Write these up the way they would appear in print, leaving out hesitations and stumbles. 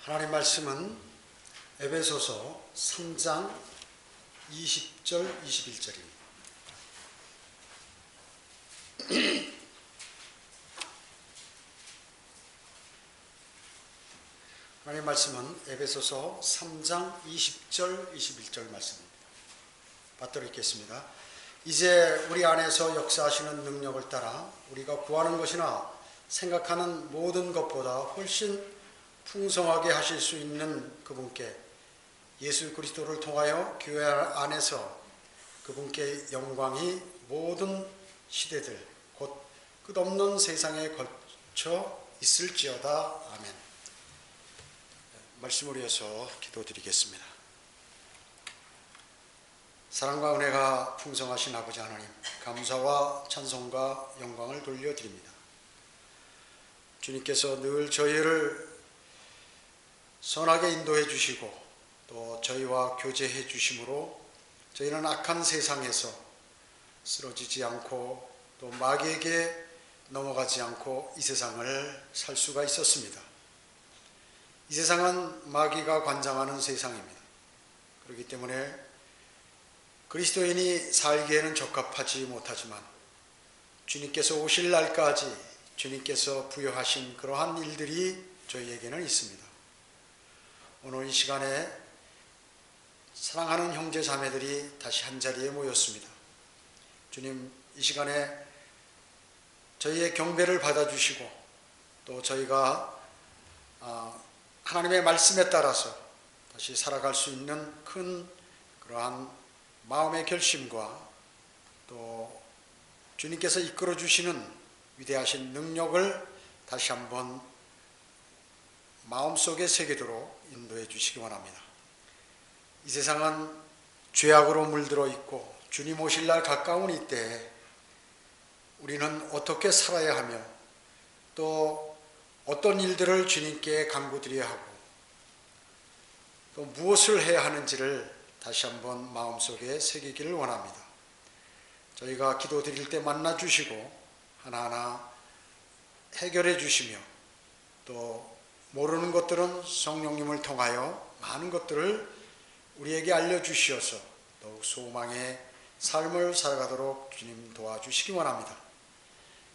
하나님 말씀은 에베소서 3장 20절 21절입니다. 하나님 말씀은 에베소서 3장 20절 21절 말씀입니다. 받들어 읽겠습니다. 이제 우리 안에서 역사하시는 능력을 따라 우리가 구하는 것이나 생각하는 모든 것보다 훨씬 풍성하게 하실 수 있는 그분께 예수 그리스도를 통하여 교회 안에서 그분께 영광이 모든 시대들 곧 끝없는 세상에 걸쳐 있을지어다. 아멘. 말씀을 위해서 기도드리겠습니다. 사랑과 은혜가 풍성하신 아버지 하나님, 감사와 찬송과 영광을 돌려드립니다. 주님께서 늘 저희를 선하게 인도해 주시고 또 저희와 교제해 주심으로 저희는 악한 세상에서 쓰러지지 않고 또 마귀에게 넘어가지 않고 이 세상을 살 수가 있었습니다. 이 세상은 마귀가 관장하는 세상입니다. 그렇기 때문에 그리스도인이 살기에는 적합하지 못하지만 주님께서 오실 날까지 주님께서 부여하신 그러한 일들이 저희에게는 있습니다. 오늘 이 시간에 사랑하는 형제 자매들이 다시 한자리에 모였습니다. 주님, 이 시간에 저희의 경배를 받아주시고 또 저희가 하나님의 말씀에 따라서 다시 살아갈 수 있는 큰 그러한 마음의 결심과 또 주님께서 이끌어 주시는 위대하신 능력을 다시 한번 마음속에 새기도록 인도해 주시기 원합니다. 이 세상은 죄악으로 물들어 있고 주님 오실 날 가까운 이때에 우리는 어떻게 살아야 하며 또 어떤 일들을 주님께 간구드려야 하고 또 무엇을 해야 하는지를 다시 한번 마음속에 새기기를 원합니다. 저희가 기도드릴 때 만나주시고 하나하나 해결해 주시며 또 모르는 것들은 성령님을 통하여 많은 것들을 우리에게 알려주시어서 더욱 소망의 삶을 살아가도록 주님 도와주시기 원합니다.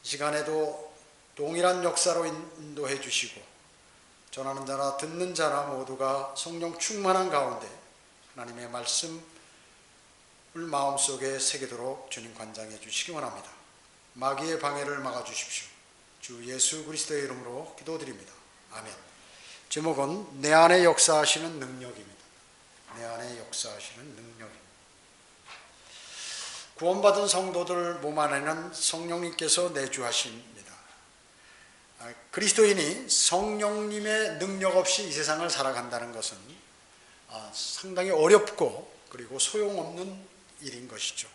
이 시간에도 동일한 역사로 인도해 주시고 전하는 자나 듣는 자나 모두가 성령 충만한 가운데 하나님의 말씀을 마음속에 새기도록 주님 관장해 주시기 원합니다. 마귀의 방해를 막아주십시오. 주 예수 그리스도의 이름으로 기도드립니다. 아멘. 제목은 내 안에 역사하시는 능력입니다. 내 안에 역사하시는 능력입니다. 구원받은 성도들 몸 안에는 성령님께서 내주하십니다. 그리스도인이 성령님의 능력 없이 이 세상을 살아간다는 것은 상당히 어렵고 그리고 소용없는 일인 것이죠.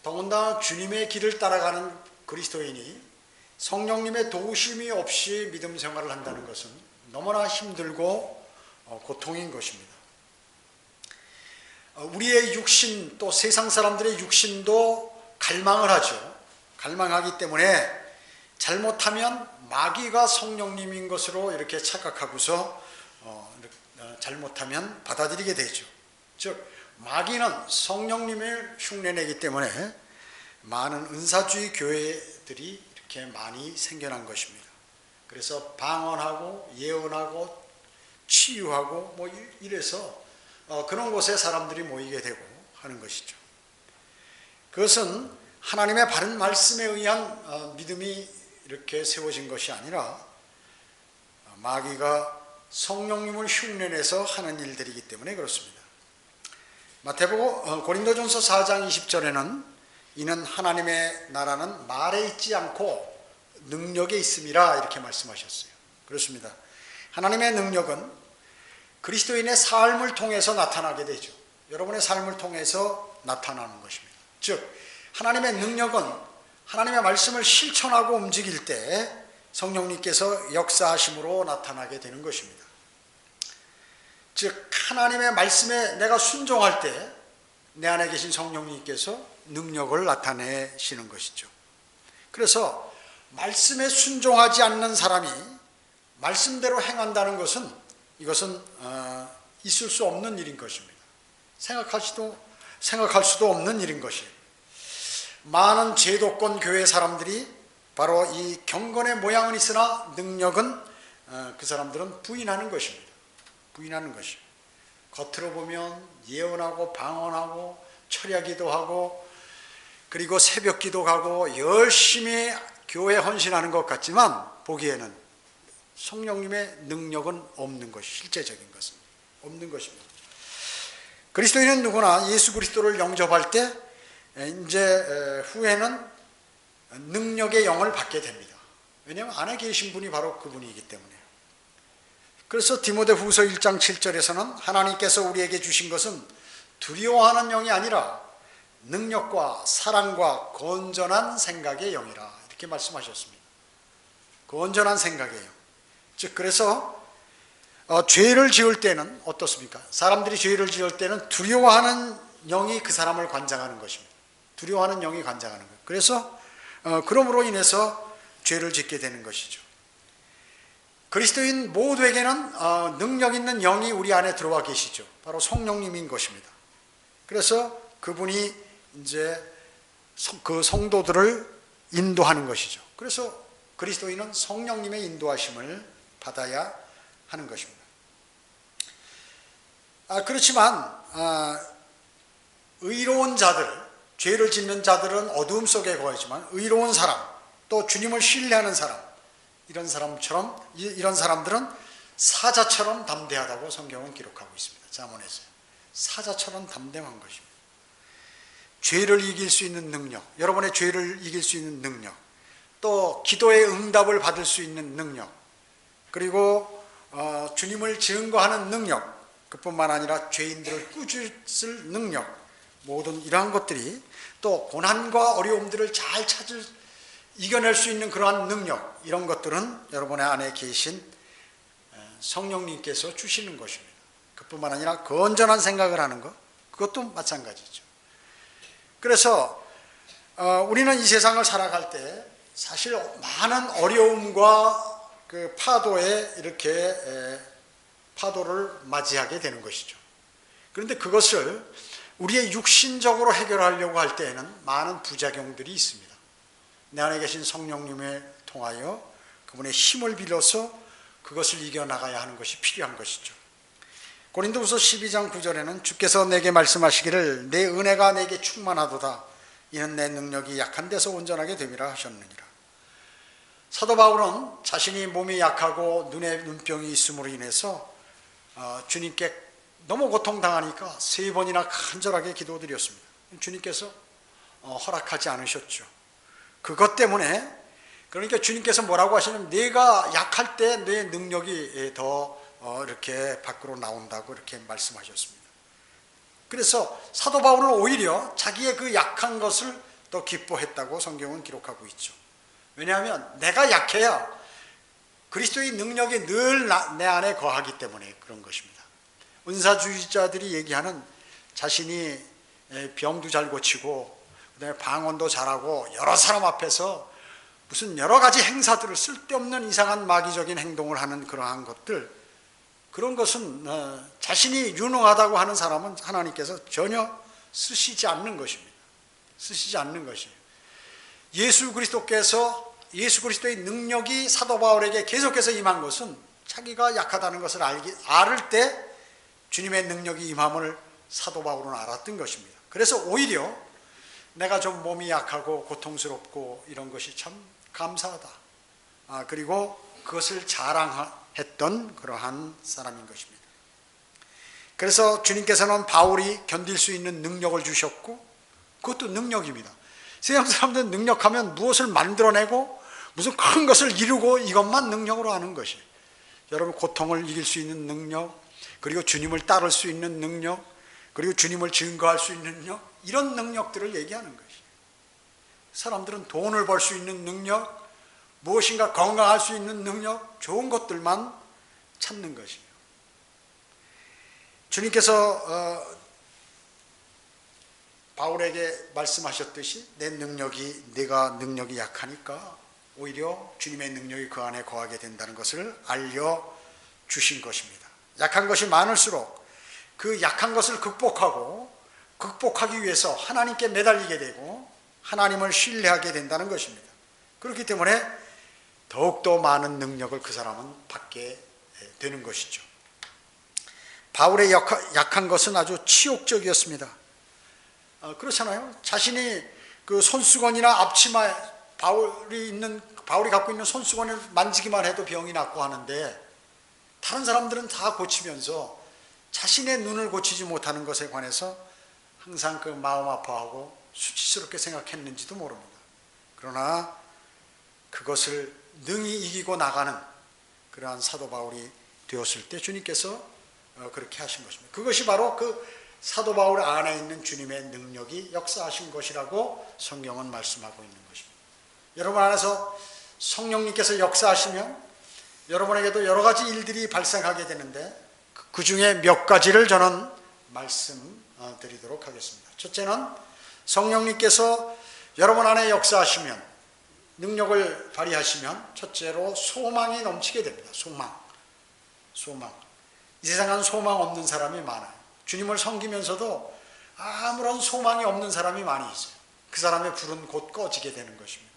더군다나 주님의 길을 따라가는 그리스도인이 성령님의 도우심이 없이 믿음 생활을 한다는 것은 너무나 힘들고 고통인 것입니다. 우리의 육신 또 세상 사람들의 육신도 갈망을 하죠. 갈망하기 때문에 잘못하면 마귀가 성령님인 것으로 이렇게 착각하고서 잘못하면 받아들이게 되죠. 즉 마귀는 성령님을 흉내내기 때문에 많은 은사주의 교회들이 이렇게 많이 생겨난 것입니다. 그래서 방언하고 예언하고 치유하고 뭐 이래서 그런 곳에 사람들이 모이게 되고 하는 것이죠. 그것은 하나님의 바른 말씀에 의한 믿음이 이렇게 세워진 것이 아니라 마귀가 성령님을 흉내내서 하는 일들이기 때문에 그렇습니다. 마태복음 고린도전서 4장 20절에는 이는 하나님의 나라는 말에 있지 않고 능력에 있음이라 이렇게 말씀하셨어요. 그렇습니다. 하나님의 능력은 그리스도인의 삶을 통해서 나타나게 되죠. 여러분의 삶을 통해서 나타나는 것입니다. 즉 하나님의 능력은 하나님의 말씀을 실천하고 움직일 때 성령님께서 역사하심으로 나타나게 되는 것입니다. 즉 하나님의 말씀에 내가 순종할 때 내 안에 계신 성령님께서 능력을 나타내시는 것이죠. 그래서 말씀에 순종하지 않는 사람이 말씀대로 행한다는 것은 이것은 있을 수 없는 일인 것입니다. 생각할 수도 없는 일인 것이에요. 많은 제도권 교회 사람들이 바로 이 경건의 모양은 있으나 능력은 그 사람들은 부인하는 것입니다. 부인하는 것이에요. 겉으로 보면 예언하고 방언하고 철야기도 하고 그리고 새벽기도 가고 열심히 교회에 헌신하는 것 같지만 보기에는 성령님의 능력은 없는 것이 실제적인 것은 없는 것입니다. 그리스도인은 누구나 예수 그리스도를 영접할 때 이제 후에는 능력의 영을 받게 됩니다. 왜냐하면 안에 계신 분이 바로 그분이기 때문에요. 그래서 디모데후서 1장 7절에서는 하나님께서 우리에게 주신 것은 두려워하는 영이 아니라 능력과 사랑과 건전한 생각의 영이라 이렇게 말씀하셨습니다. 건전한 생각의 영. 즉 그래서 죄를 지을 때는 어떻습니까? 사람들이 죄를 지을 때는 두려워하는 영이 그 사람을 관장하는 것입니다. 두려워하는 영이 관장하는 거예요. 그래서 그러므로 인해서 죄를 짓게 되는 것이죠. 그리스도인 모두에게는 능력 있는 영이 우리 안에 들어와 계시죠. 바로 성령님인 것입니다. 그래서 그분이 이제 그 성도들을 인도하는 것이죠. 그래서 그리스도인은 성령님의 인도하심을 받아야 하는 것입니다. 그렇지만 의로운 자들, 죄를 짓는 자들은 어두움 속에 거하지만 의로운 사람, 또 주님을 신뢰하는 사람, 이런 사람들은 사자처럼 담대하다고 성경은 기록하고 있습니다. 잠언에서요. 사자처럼 담대한 것입니다. 죄를 이길 수 있는 능력, 여러분의 죄를 이길 수 있는 능력, 또 기도의 응답을 받을 수 있는 능력, 그리고 주님을 증거하는 능력, 그뿐만 아니라 죄인들을 꾸짖을 능력, 모든 이러한 것들이 또 고난과 어려움들을 잘 이겨낼 수 있는 그러한 능력, 이런 것들은 여러분의 안에 계신 성령님께서 주시는 것입니다. 그뿐만 아니라 건전한 생각을 하는 것, 그것도 마찬가지죠. 그래서 우리는 이 세상을 살아갈 때 사실 많은 어려움과 그 파도에 이렇게 파도를 맞이하게 되는 것이죠. 그런데 그것을 우리의 육신적으로 해결하려고 할 때에는 많은 부작용들이 있습니다. 내 안에 계신 성령님을 통하여 그분의 힘을 빌어서 그것을 이겨나가야 하는 것이 필요한 것이죠. 고린도후서 12장 9절에는 주께서 내게 말씀하시기를 내 은혜가 내게 충만하도다. 이는 내 능력이 약한 데서 온전하게 됨이라 하셨느니라. 사도 바울은 자신이 몸이 약하고 눈에 눈병이 있음으로 인해서 주님께 너무 고통당하니까 3번이나 간절하게 기도드렸습니다. 주님께서 허락하지 않으셨죠. 그것 때문에, 그러니까 주님께서 뭐라고 하시냐면 내가 약할 때 내 능력이 더 이렇게 밖으로 나온다고 이렇게 말씀하셨습니다. 그래서 사도 바울은 오히려 자기의 그 약한 것을 더 기뻐했다고 성경은 기록하고 있죠. 왜냐하면 내가 약해야 그리스도의 능력이 늘 내 안에 거하기 때문에 그런 것입니다. 은사주의자들이 얘기하는 자신이 병도 잘 고치고 그다음에 방언도 잘하고 여러 사람 앞에서 무슨 여러 가지 행사들을 쓸데없는 이상한 마귀적인 행동을 하는 그러한 것들, 그런 것은 자신이 유능하다고 하는 사람은 하나님께서 전혀 쓰시지 않는 것입니다. 쓰시지 않는 것이에요. 예수 그리스도의 능력이 사도 바울에게 계속해서 임한 것은 자기가 약하다는 것을 알을 때 주님의 능력이 임함을 사도 바울은 알았던 것입니다. 그래서 오히려 내가 좀 몸이 약하고 고통스럽고 이런 것이 참 감사하다. 그리고 그것을 자랑했던 그러한 사람인 것입니다. 그래서 주님께서는 바울이 견딜 수 있는 능력을 주셨고, 그것도 능력입니다. 세상 사람들은 능력하면 무엇을 만들어내고 무슨 큰 것을 이루고 이것만 능력으로 하는 것이에요. 여러분, 고통을 이길 수 있는 능력, 그리고 주님을 따를 수 있는 능력, 그리고 주님을 증거할 수 있는 능력, 이런 능력들을 얘기하는 것이에요. 사람들은 돈을 벌 수 있는 능력, 무엇인가 건강할 수 있는 능력, 좋은 것들만 찾는 것이에요. 주님께서 바울에게 말씀하셨듯이 내가 능력이 약하니까 오히려 주님의 능력이 그 안에 거하게 된다는 것을 알려주신 것입니다. 약한 것이 많을수록 그 약한 것을 극복하기 위해서 하나님께 매달리게 되고 하나님을 신뢰하게 된다는 것입니다. 그렇기 때문에 더욱더 많은 능력을 그 사람은 받게 되는 것이죠. 바울의 약한 것은 아주 치욕적이었습니다. 그렇잖아요. 자신이 그 손수건이나 앞치마, 바울이 갖고 있는 손수건을 만지기만 해도 병이 낫고 하는데, 다른 사람들은 다 고치면서 자신의 눈을 고치지 못하는 것에 관해서 항상 그 마음 아파하고 수치스럽게 생각했는지도 모릅니다. 그러나 그것을 능히 이기고 나가는 그러한 사도 바울이 되었을 때 주님께서 그렇게 하신 것입니다. 그것이 바로 그 사도 바울 안에 있는 주님의 능력이 역사하신 것이라고 성경은 말씀하고 있는 것입니다. 여러분 안에서 성령님께서 역사하시면 여러분에게도 여러 가지 일들이 발생하게 되는데, 그 중에 몇 가지를 저는 말씀드리도록 하겠습니다. 첫째는 성령님께서 여러분 안에 역사하시면, 능력을 발휘하시면 첫째로 소망이 넘치게 됩니다. 소망. 이 세상은 소망 없는 사람이 많아요. 주님을 섬기면서도 아무런 소망이 없는 사람이 많이 있어요. 그 사람의 불은 곧 꺼지게 되는 것입니다.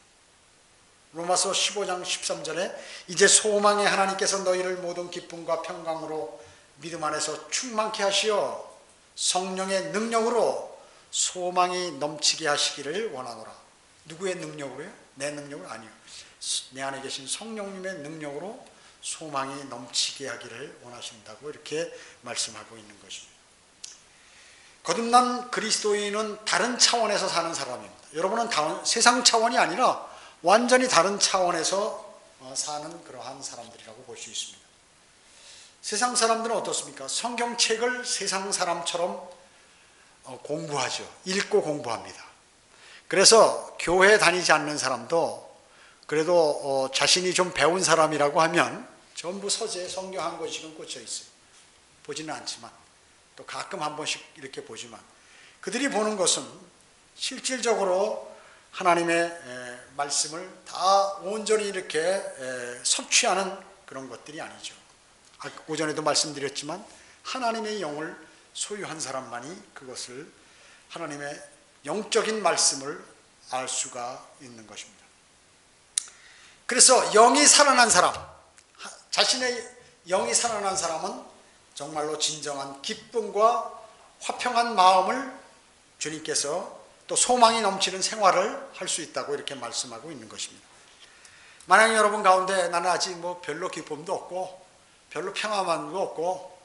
로마서 15장 13절에 이제 소망의 하나님께서 너희를 모든 기쁨과 평강으로 믿음 안에서 충만케 하시어 성령의 능력으로 소망이 넘치게 하시기를 원하노라. 누구의 능력으로요? 내 능력은 아니요. 내 안에 계신 성령님의 능력으로 소망이 넘치게 하기를 원하신다고 이렇게 말씀하고 있는 것입니다. 거듭난 그리스도인은 다른 차원에서 사는 사람입니다. 여러분은 세상 차원이 아니라 완전히 다른 차원에서 사는 그러한 사람들이라고 볼 수 있습니다. 세상 사람들은 어떻습니까? 성경책을 세상 사람처럼 공부하죠. 읽고 공부합니다. 그래서 교회 다니지 않는 사람도 그래도 자신이 좀 배운 사람이라고 하면 전부 서재에 성경 한 권씩은 꽂혀 있어요. 보지는 않지만, 또 가끔 한 번씩 이렇게 보지만, 그들이 보는 것은 실질적으로 하나님의 말씀을 다 온전히 이렇게 섭취하는 그런 것들이 아니죠. 오전에도 말씀드렸지만 하나님의 영을 소유한 사람만이 그것을, 하나님의 영적인 말씀을 알 수가 있는 것입니다. 그래서 영이 살아난 사람, 자신의 영이 살아난 사람은 정말로 진정한 기쁨과 화평한 마음을 주님께서 또 소망이 넘치는 생활을 할 수 있다고 이렇게 말씀하고 있는 것입니다. 만약 여러분 가운데 나는 아직 별로 기쁨도 없고 별로 평안함도 없고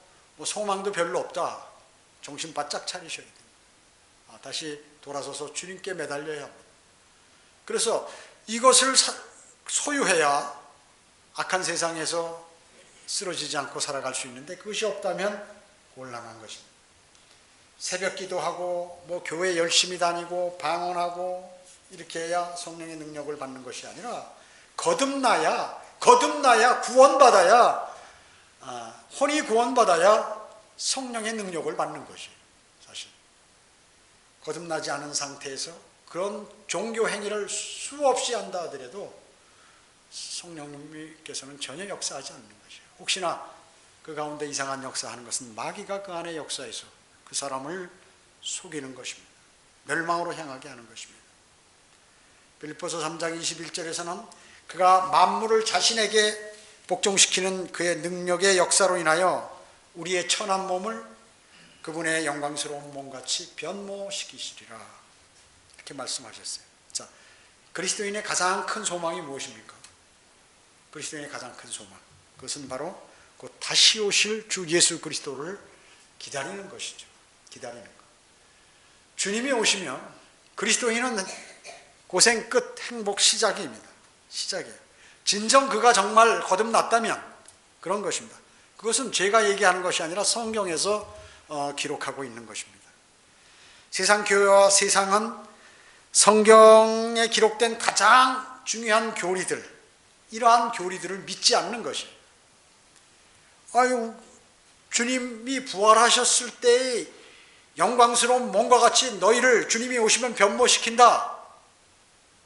소망도 별로 없다, 정신 바짝 차리셔야 됩니다. 다시 돌아서서 주님께 매달려야 합니다. 그래서 이것을 소유해야 악한 세상에서 쓰러지지 않고 살아갈 수 있는데, 그것이 없다면 곤란한 것입니다. 새벽 기도하고 교회 열심히 다니고 방언하고 이렇게 해야 성령의 능력을 받는 것이 아니라 거듭나야 구원받아야, 혼이 구원받아야 성령의 능력을 받는 것이에요. 사실 거듭나지 않은 상태에서 그런 종교 행위를 수없이 한다 하더라도 성령님께서는 전혀 역사하지 않는 것이에요. 혹시나 그 가운데 이상한 역사하는 것은 마귀가 그 안에 역사해서 그 사람을 속이는 것입니다. 멸망으로 향하게 하는 것입니다. 빌립보서 3장 21절에서는 그가 만물을 자신에게 복종시키는 그의 능력의 역사로 인하여 우리의 천한 몸을 그분의 영광스러운 몸같이 변모시키시리라, 이렇게 말씀하셨어요. 자, 그리스도인의 가장 큰 소망이 무엇입니까? 그리스도인의 가장 큰 소망, 그것은 바로 곧 다시 오실 주 예수 그리스도를 기다리는 것이죠. 기다리는 것. 주님이 오시면 그리스도인은 고생 끝 행복 시작입니다. 시작이에요. 진정 그가 정말 거듭났다면 그런 것입니다. 그것은 제가 얘기하는 것이 아니라 성경에서 기록하고 있는 것입니다. 세상 교회와 세상은 성경에 기록된 가장 중요한 교리들, 이러한 교리들을 믿지 않는 것이에요. 주님이 부활하셨을 때의 영광스러운 몸과 같이 너희를 주님이 오시면 변모시킨다,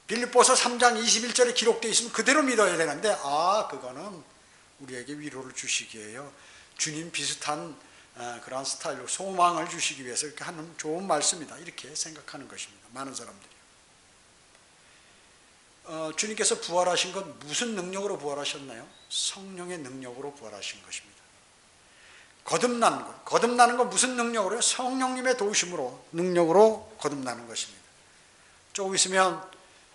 빌립보서 3장 21절에 기록되어 있으면 그대로 믿어야 되는데, 그거는 우리에게 위로를 주시기에요, 주님 비슷한 그러한 스타일로 소망을 주시기 위해서 이렇게 하는 좋은 말씀이다, 이렇게 생각하는 것입니다. 많은 사람들이. 주님께서 부활하신 건 무슨 능력으로 부활하셨나요? 성령의 능력으로 부활하신 것입니다. 거듭나는 건 무슨 능력으로요? 성령님의 도우심으로, 능력으로 거듭나는 것입니다. 조금 있으면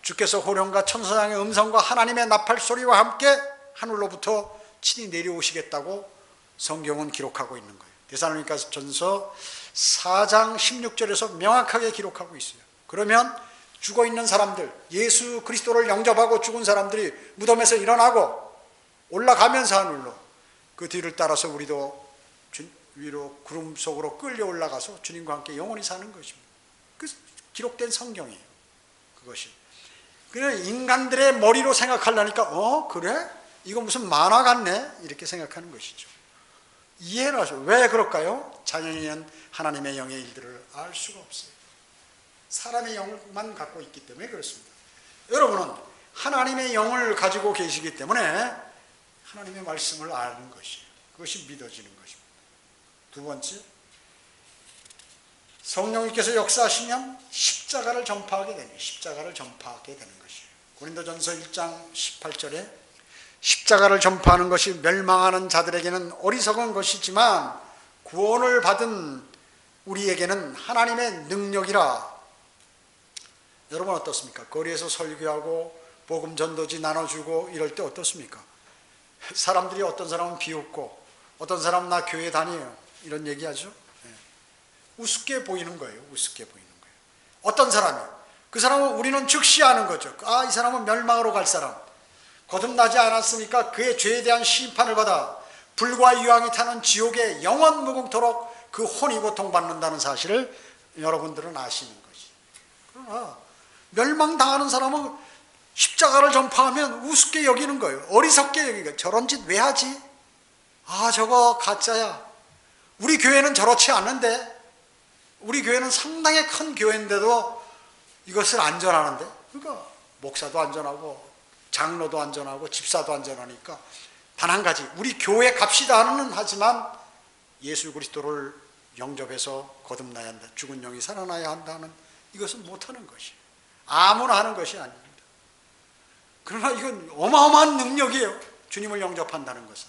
주께서 호령과 천사장의 음성과 하나님의 나팔 소리와 함께 하늘로부터 친히 내려오시겠다고 성경은 기록하고 있는 거예요. 데살로니가전서 4장 16절에서 명확하게 기록하고 있어요. 그러면 죽어있는 사람들, 예수 그리스도를 영접하고 죽은 사람들이 무덤에서 일어나고 올라가면서 하늘로, 그 뒤를 따라서 우리도 위로 구름 속으로 끌려 올라가서 주님과 함께 영원히 사는 것입니다. 그 기록된 성경이에요. 그것이. 그냥 인간들의 머리로 생각하려니까 그래? 이거 무슨 만화 같네? 이렇게 생각하는 것이죠. 이해를 하죠. 왜 그럴까요? 자연인은 하나님의 영의 일들을 알 수가 없어요. 사람의 영만 갖고 있기 때문에 그렇습니다. 여러분은 하나님의 영을 가지고 계시기 때문에 하나님의 말씀을 아는 것이에요. 그것이 믿어지는 것입니다. 두 번째, 성령님께서 역사하시면 십자가를 전파하게 됩니다. 십자가를 전파하게 되는 것이에요. 고린도전서 1장 18절에 십자가를 전파하는 것이 멸망하는 자들에게는 어리석은 것이지만 구원을 받은 우리에게는 하나님의 능력이라. 여러분 어떻습니까? 거리에서 설교하고 복음 전도지 나눠주고 이럴 때 어떻습니까? 사람들이 어떤 사람은 비웃고 어떤 사람은 나 교회 다녀요 이런 얘기하죠. 우습게 보이는 거예요. 우습게 보이는 거예요. 어떤 사람이요? 그 사람은 우리는 즉시 아는 거죠. 이 사람은 멸망으로 갈 사람. 거듭나지 않았으니까 그의 죄에 대한 심판을 받아 불과 유황이 타는 지옥에 영원 무궁토록 그 혼이 고통받는다는 사실을 여러분들은 아시는 것이. 그러나 멸망당하는 사람은 십자가를 전파하면 우습게 여기는 거예요. 어리석게 여기는 거예요. 저런 짓 왜 하지? 저거 가짜야. 우리 교회는 저렇지 않은데, 우리 교회는 상당히 큰 교회인데도 이것을 안전하는데, 그러니까 목사도 안전하고 장로도 안전하고 집사도 안전하니까 단 한 가지, 우리 교회 갑시다는 하지만 예수 그리스도를 영접해서 거듭나야 한다, 죽은 영이 살아나야 한다는 이것은 못하는 것이에요. 아무나 하는 것이 아닙니다. 그러나 이건 어마어마한 능력이에요. 주님을 영접한다는 것은.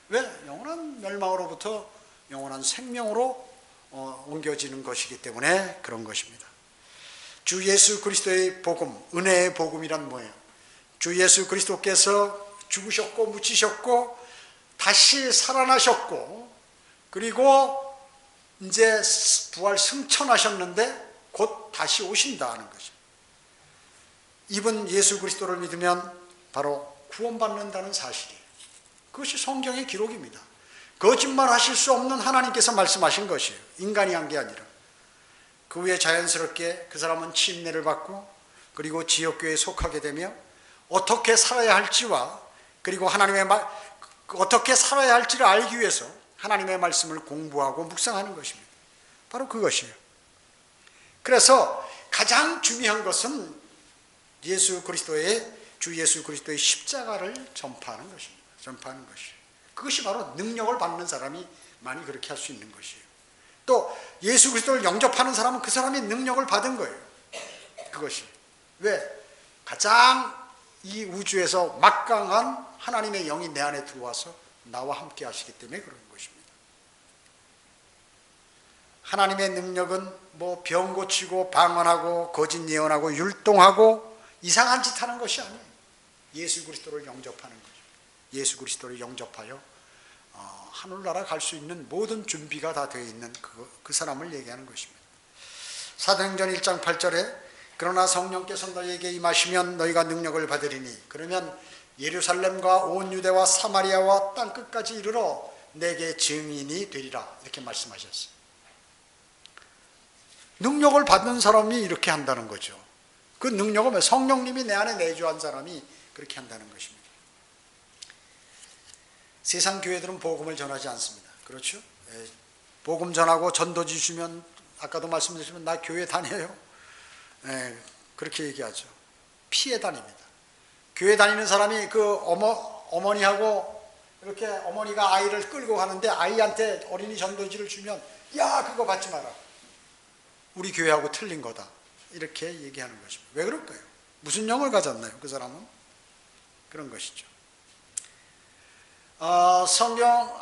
왜? 영원한 멸망으로부터 영원한 생명으로 옮겨지는 것이기 때문에 그런 것입니다. 주 예수 그리스도의 복음, 은혜의 복음이란 뭐예요? 주 예수 그리스도께서 죽으셨고 묻히셨고 다시 살아나셨고, 그리고 이제 부활 승천하셨는데 곧 다시 오신다는 것입니다. 이분 예수 그리스도를 믿으면 바로 구원받는다는 사실이에요. 그것이 성경의 기록입니다. 거짓말 하실 수 없는 하나님께서 말씀하신 것이에요. 인간이 한 게 아니라. 그 후에 자연스럽게 그 사람은 침례를 받고 그리고 지역교회에 속하게 되며 어떻게 살아야 할지와, 그리고 어떻게 살아야 할지를 알기 위해서 하나님의 말씀을 공부하고 묵상하는 것입니다. 바로 그것이에요. 그래서 가장 중요한 것은 주 예수 그리스도의 십자가를 전파하는 것입니다. 전파하는 것이에요. 그것이 바로 능력을 받는 사람이 많이 그렇게 할 수 있는 것이에요. 또 예수 그리스도를 영접하는 사람은 그 사람이 능력을 받은 거예요. 그것이. 왜? 가장 이 우주에서 막강한 하나님의 영이 내 안에 들어와서 나와 함께 하시기 때문에 그런 것입니다. 하나님의 능력은 뭐 병 고치고 방언하고 거짓 예언하고 율동하고 이상한 짓 하는 것이 아니에요. 예수 그리스도를 영접하는 거죠. 예수 그리스도를 영접하여 하늘나라 갈 수 있는 모든 준비가 다 되어 있는 그 사람을 얘기하는 것입니다. 사도행전 1장 8절에 그러나 성령께서 너희에게 임하시면 너희가 능력을 받으리니 그러면 예루살렘과 온 유대와 사마리아와 땅끝까지 이르러 내게 증인이 되리라, 이렇게 말씀하셨어요. 능력을 받는 사람이 이렇게 한다는 거죠. 그 능력은 성령님이 내 안에 내주한 사람이 그렇게 한다는 것입니다. 세상 교회들은 복음을 전하지 않습니다. 그렇죠? 복음 전하고 전도지 주면, 아까도 말씀드렸지만 나 교회 다녀요. 그렇게 얘기하죠. 피해 다닙니다. 교회 다니는 사람이 그 어머니하고 이렇게 어머니가 아이를 끌고 가는데 아이한테 어린이 전도지를 주면 야 그거 받지 마라. 우리 교회하고 틀린 거다. 이렇게 얘기하는 것입니다. 왜 그럴까요? 무슨 영을 가졌나요? 그 사람은? 그런 것이죠. 성경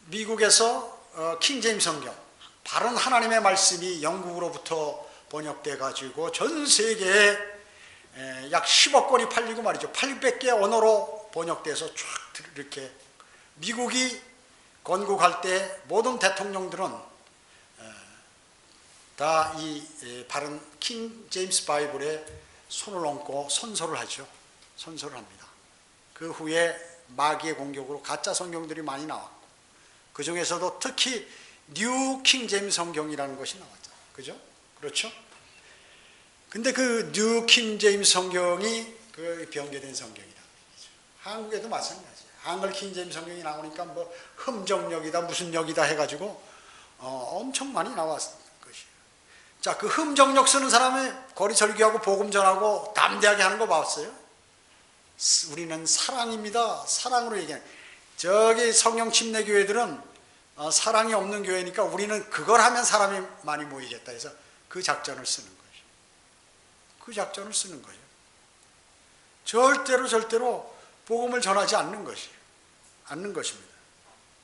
미국에서 킹제임스 성경 바른 하나님의 말씀이 영국으로부터 번역돼 가지고 전 세계에 약 10억 권이 팔리고 말이죠. 800개 언어로 번역돼서 쫙 이렇게 미국이 건국할 때 모든 대통령들은 다 이 바른 킹 제임스 바이블에 손을 얹고 선서를 하죠. 선서를 합니다. 그 후에 마귀의 공격으로 가짜 성경들이 많이 나왔고 그 중에서도 특히 뉴 킹 제임스 성경이라는 것이 나왔죠. 그죠? 그렇죠? 근데 그 뉴 킹 제임스 성경이 그 변개된 성경이다. 한국에도 마찬가지예요. 한글 킹 제임스 성경이 나오니까 뭐 흠정역이다 무슨 역이다 해가지고 엄청 많이 나왔던 것이에요. 자, 그 흠정역 쓰는 사람이 거리 설교하고 복음 전하고 담대하게 하는 거 봤어요? 우리는 사랑입니다. 사랑으로 얘기하는. 저기 성령 침례 교회들은 사랑이 없는 교회니까 우리는 그걸 하면 사람이 많이 모이겠다 해서 그 작전을 쓰는 거예요. 그 작전을 쓰는 거예요. 절대로 복음을 전하지 않는 것이에요. 않는 것입니다.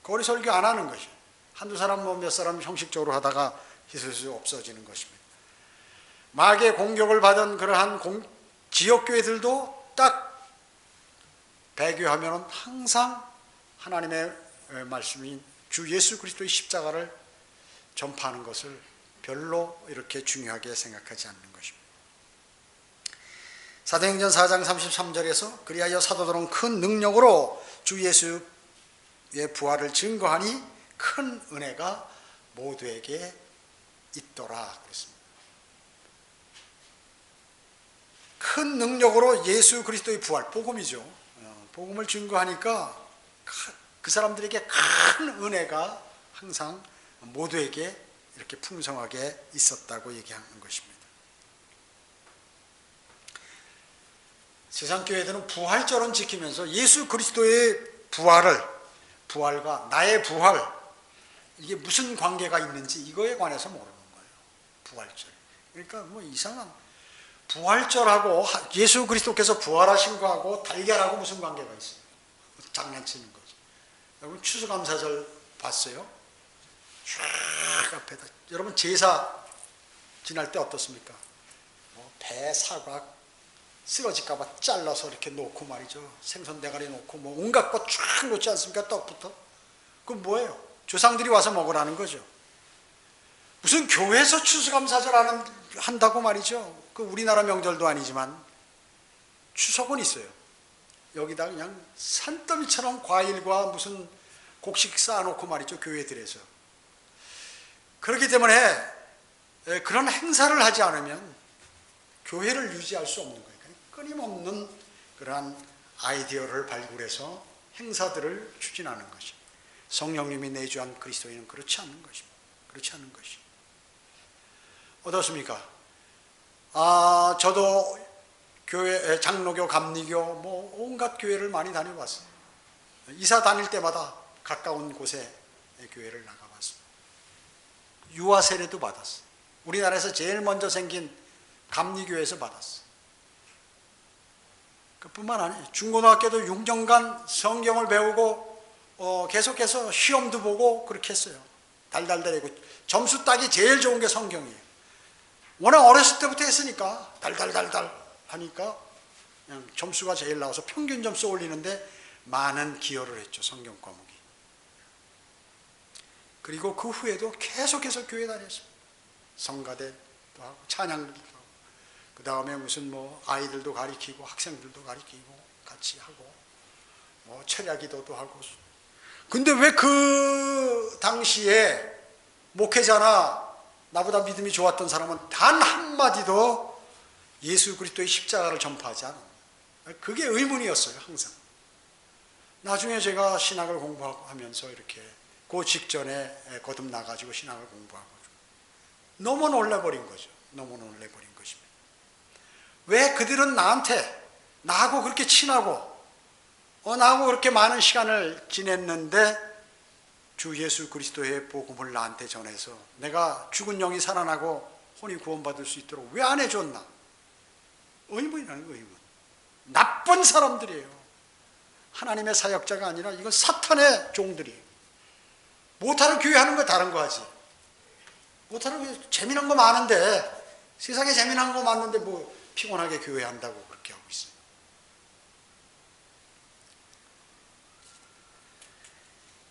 거리 설교 안 하는 것이에요. 한두 사람 몇 사람 형식적으로 하다가 희슬슬 없어지는 것입니다. 마귀의 공격을 받은 그러한 지역교회들도 딱 배교하면 항상 하나님의 말씀인 주 예수 그리스도의 십자가를 전파하는 것을 별로 이렇게 중요하게 생각하지 않는 것입니다. 사도행전 4장 33절에서 그리하여 사도들은 큰 능력으로 주 예수의 부활을 증거하니 큰 은혜가 모두에게 있더라 그랬습니다. 큰 능력으로 예수 그리스도의 부활, 복음이죠. 복음을 증거하니까 그 사람들에게 큰 은혜가 항상 모두에게 이렇게 풍성하게 있었다고 얘기하는 것입니다. 세상 교회들은 부활절은 지키면서 예수 그리스도의 부활과 나의 부활, 이게 무슨 관계가 있는지 이거에 관해서 모르는 거예요. 부활절. 그러니까 뭐 이상한 부활절하고 예수 그리스도께서 부활하신 거하고 달걀하고 무슨 관계가 있어요? 장난치는 거죠. 여러분 추수감사절 봤어요? 쫙 앞에다. 여러분 제사 지날 때 어떻습니까? 배, 사과 쓰러질까봐 잘라서 이렇게 놓고 말이죠. 생선 대가리 놓고 뭐 온갖 것 쫙 놓지 않습니까? 떡부터. 그건 뭐예요? 조상들이 와서 먹으라는 거죠. 무슨 교회에서 추수감사절 한다고 말이죠. 그 우리나라 명절도 아니지만 추석은 있어요. 여기다 그냥 산더미처럼 과일과 무슨 곡식 쌓아놓고 말이죠. 교회들에서. 그렇기 때문에 그런 행사를 하지 않으면 교회를 유지할 수 없는 거예요. 끊임없는 그러한 아이디어를 발굴해서 행사들을 추진하는 것이. 성령님이 내주한 그리스도인은 그렇지 않는 것입니다. 그렇지 않는 것이. 어떻습니까? 저도 교회, 장로교, 감리교, 뭐 온갖 교회를 많이 다녀봤어요. 이사 다닐 때마다 가까운 곳에 교회를 나가봤어요. 유아 세례도 받았어요. 우리나라에서 제일 먼저 생긴 감리교회에서 받았어요. 그뿐만 아니에요. 중고등학교도 6년간 성경을 배우고 계속해서 시험도 보고 그렇게 했어요. 달달달이고 점수 따기 제일 좋은 게 성경이에요. 워낙 어렸을 때부터 했으니까 달달달달 하니까 그냥 점수가 제일 나와서 평균 점수 올리는데 많은 기여를 했죠. 성경 과목이. 그리고 그 후에도 계속해서 교회 다녔어요. 성가대도 하고 찬양도 하고 그 다음에 무슨 뭐 아이들도 가르치고 학생들도 가르치고 같이 하고 뭐 철야기도도 하고. 근데 왜 그 당시에 목회자나 나보다 믿음이 좋았던 사람은 단 한마디도 예수 그리스도의 십자가를 전파하지 않았나요? 그게 의문이었어요. 항상. 나중에 제가 신학을 공부하면서 이렇게 그 직전에 거듭 나가지고 신학을 공부하고 너무 놀라버린 거죠. 너무 놀라버린 것입니다. 왜 그들은 나하고 그렇게 친하고 나하고 그렇게 많은 시간을 지냈는데 주 예수 그리스도의 복음을 나한테 전해서 내가 죽은 영이 살아나고 혼이 구원받을 수 있도록 왜 안 해줬나? 의문이라는 의문. 나쁜 사람들이에요. 하나님의 사역자가 아니라 이건 사탄의 종들이에요. 못하는 교회 하는 거 다른 거 하지. 못하는 교회 재미난 거 많은데, 세상에 재미난 거 많은데 뭐 피곤하게 교회 한다고 그렇게 하고 있어요.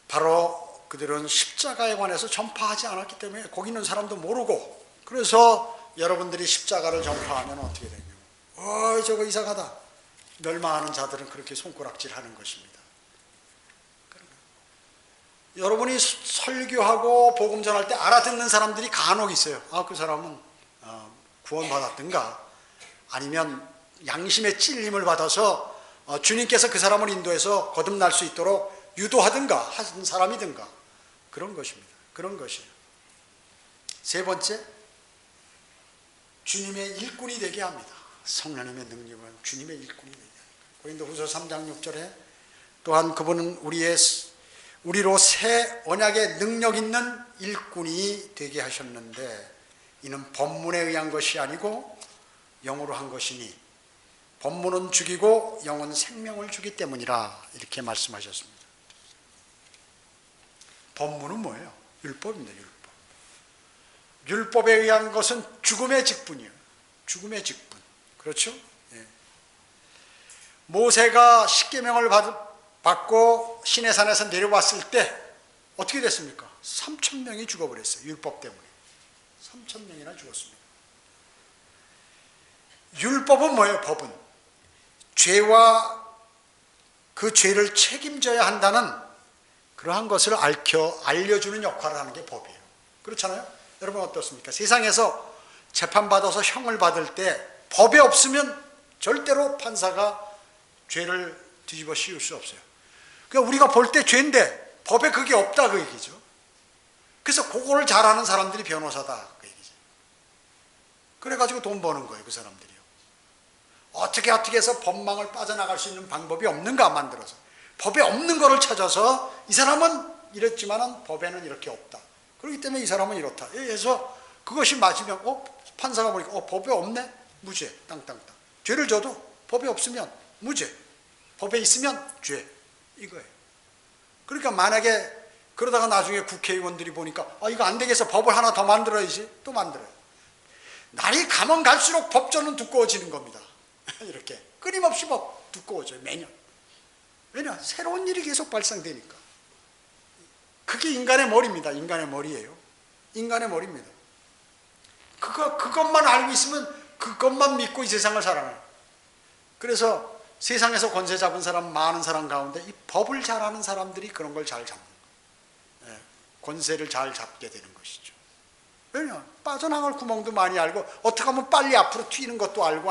바로 그들은 십자가에 관해서 전파하지 않았기 때문에 거기 있는 사람도 모르고, 그래서 여러분들이 십자가를 전파하면 어떻게 되냐면 저거 이상하다 멸망하는 자들은 그렇게 손가락질 하는 것입니다. 여러분이 설교하고 복음 전할 때 알아듣는 사람들이 간혹 있어요. 그 사람은 구원받았든가 아니면 양심의 찔림을 받아서 주님께서 그 사람을 인도해서 거듭날 수 있도록 유도하든가 하는 사람이든가 그런 것입니다. 그런 것이에요. 세 번째, 주님의 일꾼이 되게 합니다. 성령님의 능력은 주님의 일꾼이 되게 합니다. 고린도후서 3장 6절에 또한 그분은 우리로 새 언약의 능력 있는 일꾼이 되게 하셨는데 이는 법문에 의한 것이 아니고 영으로 한 것이니 법문은 죽이고 영은 생명을 주기 때문이라 이렇게 말씀하셨습니다. 법문은 뭐예요? 율법입니다. 율법. 율법에 의한 것은 죽음의 직분이에요. 죽음의 직분. 그렇죠? 예. 모세가 십계명을 받고 시내산에서 내려왔을 때 어떻게 됐습니까? 3,000명이 죽어버렸어요. 율법 때문에. 3,000명이나 죽었습니다. 율법은 뭐예요? 법은 죄와 그 죄를 책임져야 한다는 그러한 것을 알려주는 역할을 하는 게 법이에요. 그렇잖아요? 여러분 어떻습니까? 세상에서 재판받아서 형을 받을 때 법에 없으면 절대로 판사가 죄를 뒤집어 씌울 수 없어요. 그러니까 우리가 볼 때 죄인데 법에 그게 없다 그 얘기죠. 그래서 그거를 잘하는 사람들이 변호사다 그 얘기죠. 그래가지고 돈 버는 거예요. 그 사람들이요. 어떻게 해서 법망을 빠져나갈 수 있는 방법이 없는가 만들어서 법에 없는 거를 찾아서 이 사람은 이랬지만 법에는 이렇게 없다. 그렇기 때문에 이 사람은 이렇다. 그래서 그것이 맞으면 판사가 보니까 법에 없네? 무죄. 땅땅땅. 죄를 져도 법에 없으면 무죄. 법에 있으면 죄. 이거예요. 그러니까 만약에 그러다가 나중에 국회의원들이 보니까 이거 안 되겠어. 법을 하나 더 만들어야지. 또 만들어요. 날이 가면 갈수록 법전은 두꺼워지는 겁니다. 이렇게 끊임없이 법 두꺼워져요. 매년. 왜냐? 새로운 일이 계속 발생되니까. 그게 인간의 머리입니다. 인간의 머리예요. 인간의 머리입니다. 그것만 알고 있으면 그것만 믿고 이 세상을 살아요. 그래서 세상에서 권세 잡은 사람, 많은 사람 가운데 이 법을 잘 아는 사람들이 그런 걸 잘 잡는 거예요. 권세를 잘 잡게 되는 것이죠. 왜냐? 빠져나갈 구멍도 많이 알고 어떻게 하면 빨리 앞으로 튀는 것도 알고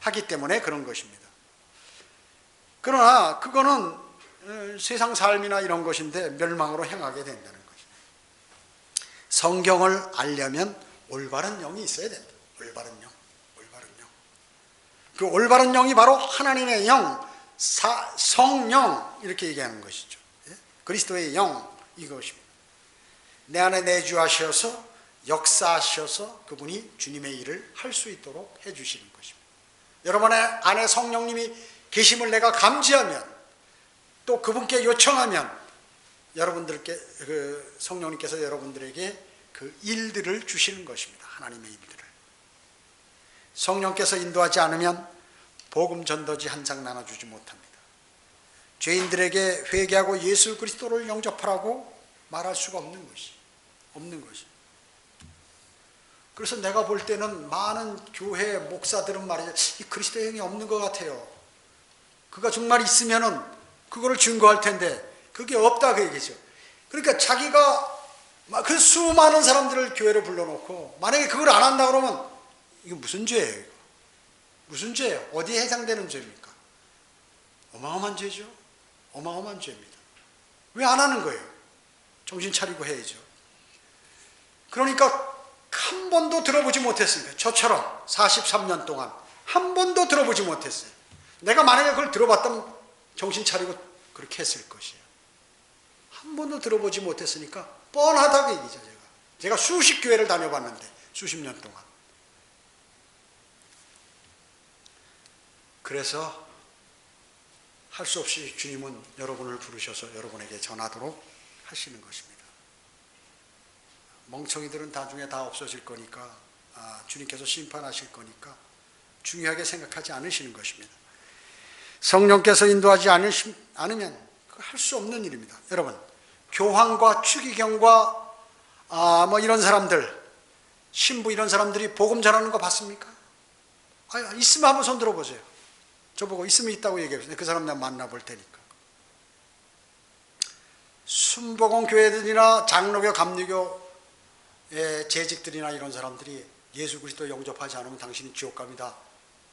하기 때문에 그런 것입니다. 그러나 그거는 세상 삶이나 이런 것인데 멸망으로 향하게 된다는 것입니다. 성경을 알려면 올바른 영이 있어야 된다. 올바른 영. 그 올바른 영이 바로 하나님의 영, 성령 이렇게 얘기하는 것이죠. 그리스도의 영 이것입니다. 내 안에 내주하셔서 역사하셔서 그분이 주님의 일을 할 수 있도록 해주시는 것입니다. 여러분의 안에 성령님이 계심을 내가 감지하면 또 그분께 요청하면 여러분들께 성령님께서 여러분들에게 그 일들을 주시는 것입니다. 하나님의 일들을. 성령께서 인도하지 않으면 복음 전도지 한 장 나눠주지 못합니다. 죄인들에게 회개하고 예수 그리스도를 영접하라고 말할 수가 없는 것이. 그래서 내가 볼 때는 많은 교회 목사들은 말이죠. 이 그리스도의 영이 없는 것 같아요. 그가 정말 있으면은 그거를 증거할 텐데 그게 없다 그 얘기죠. 그러니까 자기가 그 수많은 사람들을 교회로 불러놓고 만약에 그걸 안 한다 그러면 이거 무슨 죄예요? 이거? 무슨 죄예요? 어디에 해당되는 죄입니까? 어마어마한 죄죠. 어마어마한 죄입니다. 왜 안 하는 거예요? 정신 차리고 해야죠. 그러니까 한 번도 들어보지 못했습니다. 저처럼 43년 동안 한 번도 들어보지 못했어요. 내가 만약에 그걸 들어봤다면 정신 차리고 그렇게 했을 것이에요. 한 번도 들어보지 못했으니까 뻔하다고 얘기죠. 제가 수십 교회를 다녀봤는데 수십 년 동안. 그래서 할 수 없이 주님은 여러분을 부르셔서 여러분에게 전하도록 하시는 것입니다. 멍청이들은 나중에 다 없어질 거니까, 주님께서 심판하실 거니까 중요하게 생각하지 않으시는 것입니다. 성령께서 인도하지 않으면 할 수 없는 일입니다. 여러분, 교황과 추기경과 이런 사람들, 신부 이런 사람들이 복음 전하는 거 봤습니까? 있으면 한번 손 들어보세요. 저보고 있으면 있다고 얘기해보세요. 그 사람 내가 만나볼 테니까. 순복음 교회들이나 장로교, 감리교의 재직들이나 이런 사람들이 예수 그리스도 영접하지 않으면 당신이 지옥 갑니다,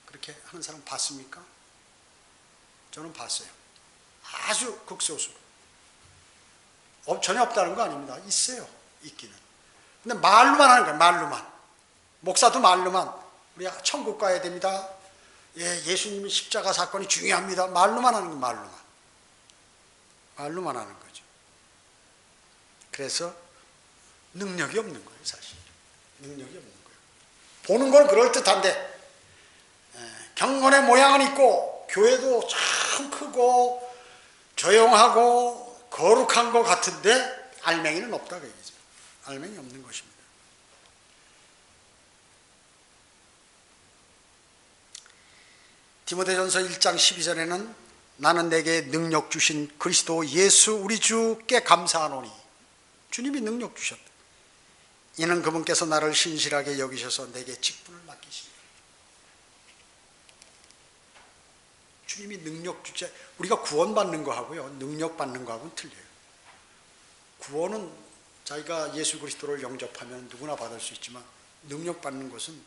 그렇게 하는 사람 봤습니까? 저는 봤어요. 아주 극소수. 전혀 없다는 거 아닙니다. 있어요. 있기는. 근데 말로만 하는 거예요. 말로만. 목사도 말로만. 우리가 천국 가야 됩니다. 예수님의 십자가 사건이 중요합니다. 말로만 하는 거예요. 말로만. 말로만 하는 거죠. 그래서 능력이 없는 거예요. 사실. 능력이 없는 거예요. 보는 건 그럴듯한데 경건의 모양은 있고 교회도 참 크고 조용하고 거룩한 것 같은데 알맹이는 없다 그 얘기죠. 알맹이 없는 것입니다. 디모데전서 1장 12절에는 나는 내게 능력 주신 그리스도 예수 우리 주께 감사하노니, 주님이 능력 주셨다. 이는 그분께서 나를 신실하게 여기셔서 내게 직분을 맡기십니다. 주님이 능력 주체, 우리가 구원받는 거하고요 능력받는 거하고는 틀려요. 구원은 자기가 예수 그리스도를 영접하면 누구나 받을 수 있지만 능력받는 것은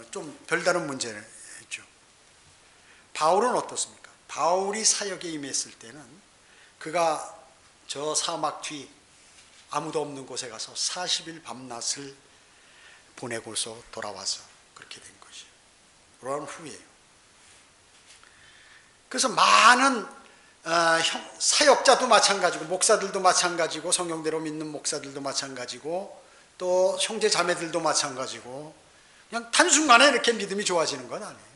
좀 별다른 문제죠. 바울은 어떻습니까? 바울이 사역에 임했을 때는 그가 저 사막 뒤 아무도 없는 곳에 가서 40일 밤낮을 보내고서 돌아와서 그렇게 된 것이에요. 돌아온 후에요. 그래서 많은 사역자도 마찬가지고 목사들도 마찬가지고 성경대로 믿는 목사들도 마찬가지고 또 형제 자매들도 마찬가지고 그냥 단순간에 이렇게 믿음이 좋아지는 건 아니에요.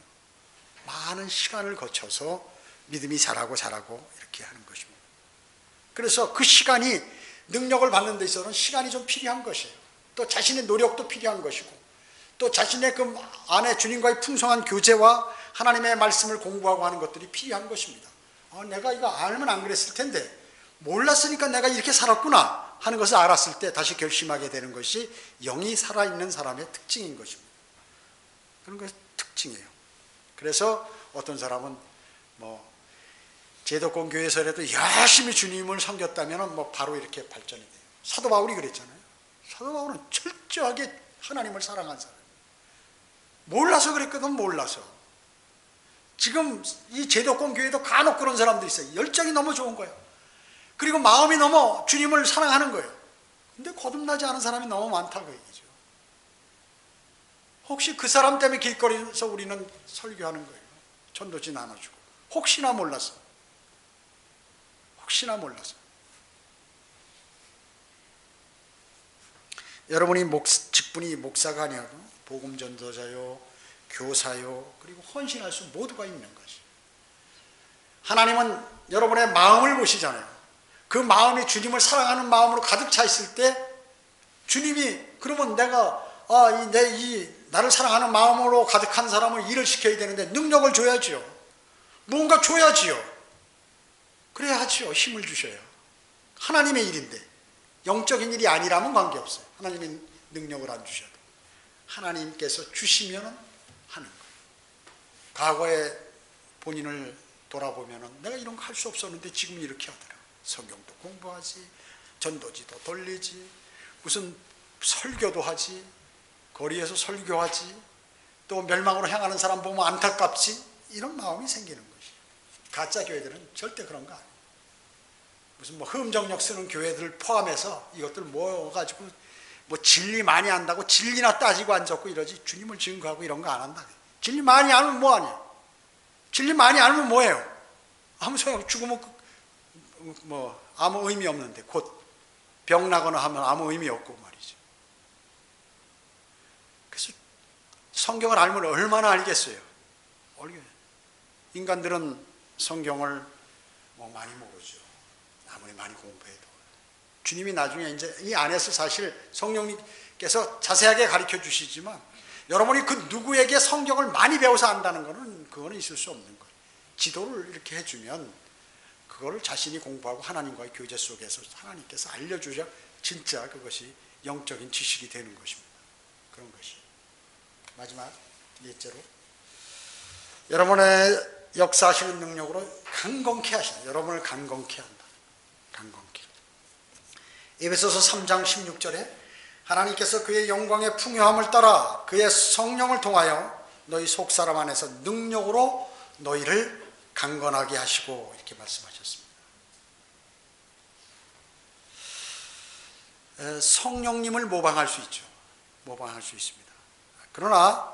많은 시간을 거쳐서 믿음이 자라고 이렇게 하는 것입니다. 그래서 그 시간이 능력을 받는 데 있어서는 시간이 좀 필요한 것이에요. 또 자신의 노력도 필요한 것이고 또 자신의 그 안에 주님과의 풍성한 교제와 하나님의 말씀을 공부하고 하는 것들이 필요한 것입니다. 내가 이거 알면 안 그랬을 텐데 몰랐으니까 내가 이렇게 살았구나 하는 것을 알았을 때 다시 결심하게 되는 것이 영이 살아있는 사람의 특징인 것입니다. 그런 것이 특징이에요. 그래서 어떤 사람은 제도권 교회에서라도 열심히 주님을 섬겼다면 바로 이렇게 발전이 돼요. 사도 바울이 그랬잖아요. 사도 바울은 철저하게 하나님을 사랑한 사람. 몰라서 그랬거든. 몰라서. 지금 이 제도권 교회도 간혹 그런 사람들이 있어요. 열정이 너무 좋은 거예요. 그리고 마음이 너무 주님을 사랑하는 거예요. 근데 거듭나지 않은 사람이 너무 많다고 얘기죠. 혹시 그 사람 때문에 길거리에서 우리는 설교하는 거예요. 전도지 나눠주고. 혹시나 몰라서. 여러분이 직분이 목사가 아니고 복음 전도자요, 교사요, 그리고 헌신할 수 모두가 있는 것이. 하나님은 여러분의 마음을 보시잖아요. 그 마음이 주님을 사랑하는 마음으로 가득 차 있을 때 주님이 그러면 내가 나를 사랑하는 마음으로 가득한 사람을 일을 시켜야 되는데 능력을 줘야지요. 뭔가 줘야지요. 그래야 하지요. 힘을 주셔요. 하나님의 일인데 영적인 일이 아니라면 관계없어요. 하나님의 능력을 안 주셔도 하나님께서 주시면 하는 거예요. 과거에 본인을 돌아보면 내가 이런 거 할 수 없었는데 지금 이렇게 하더라. 성경도 공부하지, 전도지도 돌리지, 무슨 설교도 하지, 거리에서 설교하지, 또 멸망으로 향하는 사람 보면 안타깝지, 이런 마음이 생기는 것이. 가짜 교회들은 절대 그런 거 아니에요. 무슨 흠정력 쓰는 교회들 포함해서 이것들 모여가지고 진리 많이 안다고 진리나 따지고 앉았고 이러지, 주님을 증거하고 이런 거 안 한다. 진리 많이 알면 뭐하냐? 진리 많이 알면 뭐예요? 아무 소용, 죽으면 아무 의미 없는데, 곧 병나거나 하면 아무 의미 없고 말이죠. 그래서 성경을 알면 얼마나 알겠어요. 인간들은 성경을 많이 모르죠. 아무리 많이 공부해도. 주님이 나중에 이제 이 안에서 사실 성령님께서 자세하게 가르쳐 주시지만, 여러분이 그 누구에게 성경을 많이 배워서 안다는 것은 그거는 있을 수 없는 거예요. 지도를 이렇게 해주면 그거를 자신이 공부하고 하나님과의 교제 속에서 하나님께서 알려주자 진짜 그것이 영적인 지식이 되는 것입니다. 그런 것이. 마지막 넷째로, 여러분의 역사하시는 능력으로 강건케 하신다. 여러분을 강건케 한다. 강건케. 에베소서 3장 16절에 하나님께서 그의 영광의 풍요함을 따라 그의 성령을 통하여 너희 속사람 안에서 능력으로 너희를 강건하게 하시고, 이렇게 말씀하셨습니다. 성령님을 모방할 수 있죠. 모방할 수 있습니다. 그러나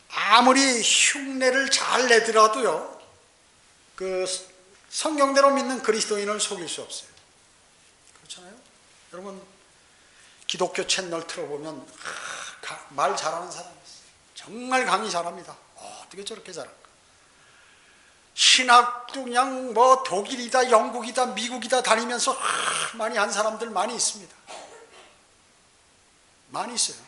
아무리 흉내를 잘 내더라도요, 그 성경대로 믿는 그리스도인을 속일 수 없어요. 그렇잖아요? 여러분, 기독교 채널 틀어보면 말 잘하는 사람이 있어요. 정말 강의 잘합니다. 어떻게 저렇게 잘할까? 신학도 그냥 독일이다, 영국이다, 미국이다 다니면서 많이 한 사람들 많이 있습니다. 많이 있어요.